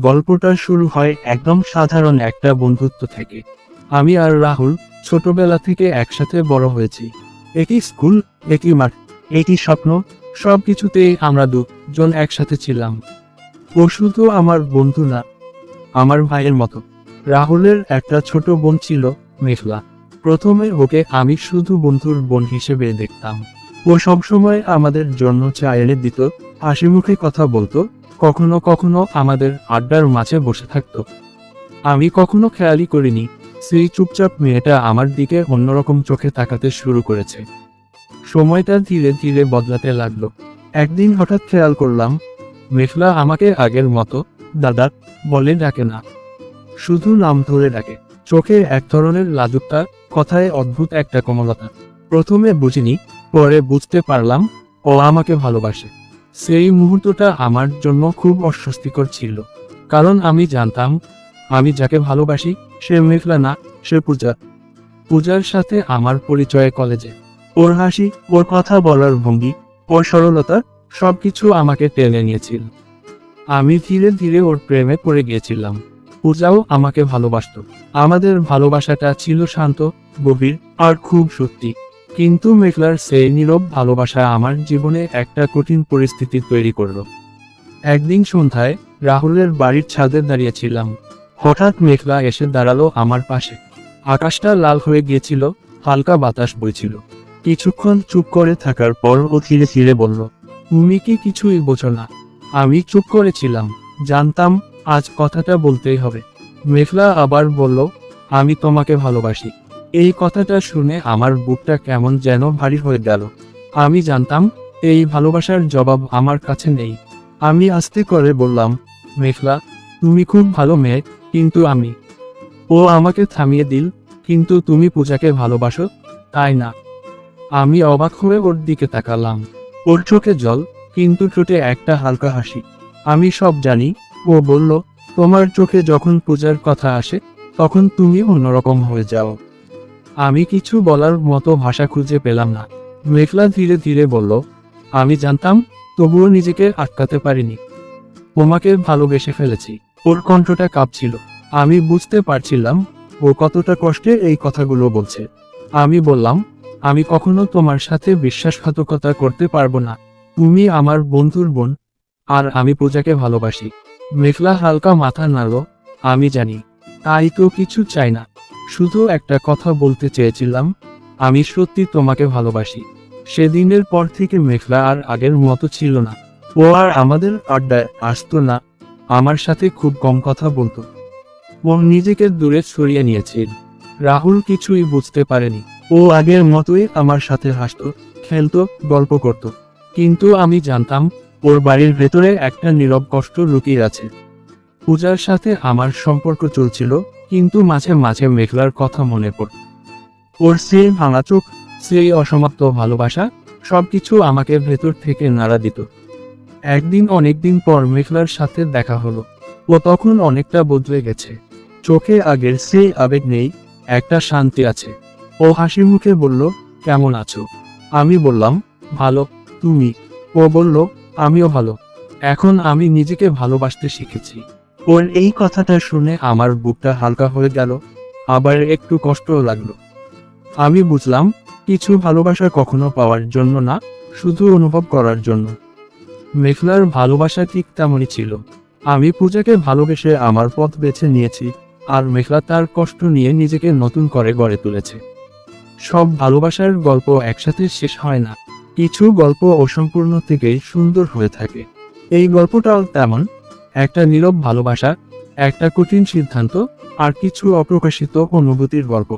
গল্পটা শুরু হয় একদম সাধারণ একটা বন্ধুত্ব থেকে। আমি আর রাহুল ছোটবেলা থেকে একসাথে বড় হয়েছি। একই স্কুল, একই মাঠ, একই স্বপ্ন, সবকিছুতেই আমরা দুজন একসাথে ছিলাম। ও শুধু আমার বন্ধু না, আমার ভাইয়ের মতো। রাহুলের একটা ছোট বোন ছিল, মেঘলা। প্রথমে ওকে আমি শুধু বন্ধুর বোন হিসেবে দেখতাম। ও সবসময় আমাদের জন্য চা এনে দিত, হাসি মুখে কথা বলতো, কখনো কখনো আমাদের আড্ডার মাঝে বসে থাকতো। আমি কখনো খেয়ালই করিনি সেই চুপচাপ মেয়েটা আমার দিকে অন্যরকম চোখে তাকাতে শুরু করেছে। সময়টা ধীরে ধীরে বদলাতে লাগলো। একদিন হঠাৎ খেয়াল করলাম, মেঘলা আমাকে আগের মতো দাদা বলে ডাকে না, শুধু নাম ধরে ডাকে। চোখে এক ধরনের লাজুকতা, কথায় অদ্ভুত একটা কোমলতা। প্রথমে বুঝিনি, পরে বুঝতে পারলাম ও আমাকে ভালোবাসে। সেই মুহূর্তটা আমার জন্য খুব অস্বস্তিকর ছিল, কারণ আমি জানতাম আমি যাকে ভালোবাসি সে মেঘলা না, সে পূজা। পূজার সাথে আমার পরিচয় কলেজে। ওর হাসি, ওর কথা বলার ভঙ্গি, ওর সরলতা, সবকিছু আমাকে টেনে নিয়েছিল। আমি ধীরে ধীরে ওর প্রেমে পড়ে গিয়েছিলাম। পূজাও আমাকে ভালোবাসতো। আমাদের ভালোবাসাটা ছিল শান্ত, গভীর আর খুব সত্যি। কিন্তু মেঘলার সেই নীরব ভালোবাসা আমার জীবনে একটা কঠিন পরিস্থিতি তৈরি করলো। একদিন সন্ধ্যায় রাহুলের বাড়ির ছাদে দাঁড়িয়েছিলাম। হঠাৎ মেঘলা এসে দাঁড়ালো আমার পাশে। আকাশটা লাল হয়ে গিয়েছিল, হালকা বাতাস বইছিল। কিছুক্ষণ চুপ করে থাকার পর ও ধীরে ধীরে বলল, তুমি কি কিছুই বোঝো না? আমি চুপ করেছিলাম, জানতাম আজ কথাটা বলতেই হবে। মেঘলা আবার বলল, আমি তোমাকে ভালোবাসি। এই কথাটা শুনে আমার বুকটা কেমন যেন ভারী হয়ে গেল। আমি জানতাম এই ভালোবাসার জবাব আমার কাছে নেই। আমি আস্তে করে বললাম, মেঘলা, তুমি খুব ভালো মেয়ে, কিন্তু আমি। ও আমাকে থামিয়ে দিল, কিন্তু তুমি পূজাকে ভালোবাসো, তাই না? আমি অবাক হয়ে ওর দিকে তাকালাম। ওর চোখে জল, কিন্তু ঠোঁটে একটা হালকা হাসি। আমি সব জানি। ও বলল, তোমার চোখে যখন পূজার কথা আসে তখন তুমি অন্যরকম হয়ে যাও। আমি কিছু বলার মতো ভাষা খুঁজে পেলাম না। মেঘলা ধীরে ধীরে বলল, আমি জানতাম, তবুও নিজেকে আটকাতে পারিনি। তোমাকে ভালোবেসে ফেলেছি। ওর কণ্ঠটা কাঁপছিল। আমি বুঝতে পারছিলাম ও কতটা কষ্টে এই কথাগুলো বলছে। আমি বললাম, আমি কখনো তোমার সাথে বিশ্বাসঘাতকতা করতে পারবো না। তুমি আমার বন্ধুর বোন, আর আমি পূজাকে ভালোবাসি। মেঘলা হালকা মাথা নাড়ল, আমি জানি। তাই তো কিছু চাই না, শুধু একটা কথা বলতে চেয়েছিলাম, আমি সত্যি তোমাকে ভালোবাসি। সেদিনের পর থেকে মেঘলা আর আগের মতো ছিল না। ও আর আমাদের আড্ডায় আসতো না, আমার সাথে খুব কম কথা বলতো। ও নিজেকে দূরে সরিয়ে নিয়েছিল। রাহুল কিছুই বুঝতে পারেনি। ও আগের মতোই আমার সাথে হাসতো, খেলতো, গল্প করত। কিন্তু আমি জানতাম ওর বাড়ির ভেতরে একটা নীরব কষ্ট লুকিয়ে আছে। পূজার সাথে আমার সম্পর্ক চলছিল, কিন্তু মাঝে মাঝে মেঘলার কথা মনে পড়ত। ওর সেই ভাঙা চোখ, সেই অসমাপ্ত ভালোবাসা, সবকিছু আমাকে ভেতর থেকে নাড়া দিত। একদিন অনেকদিন পর মেঘলার সাথে দেখা হলো। ও তখন অনেকটা বদলে গেছে। চোখে আগের সেই আবেগ নেই, একটা শান্তি আছে। ও হাসি মুখে বলল, কেমন আছো? আমি বললাম, ভালো, তুমি? ও বলল, আমিও ভালো। এখন আমি নিজেকে ভালোবাসতে শিখেছি। ওর এই কথাটা শুনে আমার বুকটা হালকা হয়ে গেল, আবার একটু কষ্টও লাগলো। আমি বুঝলাম, কিছু ভালোবাসা কখনো পাওয়ার জন্য না, শুধু অনুভব করার জন্য। মেঘলার ভালোবাসা ঠিক তেমনই ছিল। আমি পূজাকে ভালোবেসে আমার পথ বেছে নিয়েছি, আর মেঘলা তার কষ্ট নিয়ে নিজেকে নতুন করে গড়ে তুলেছে। সব ভালোবাসার গল্প একসাথে শেষ হয় না, কিছু গল্প অসম্পূর্ণ থেকেই সুন্দর হয়ে থাকে। এই গল্পটাও তেমন, একটা নীরব ভালোবাসা, একটা কঠিন সিদ্ধান্ত, আর কিছু অপ্রকাশিত অনুভূতির গল্প।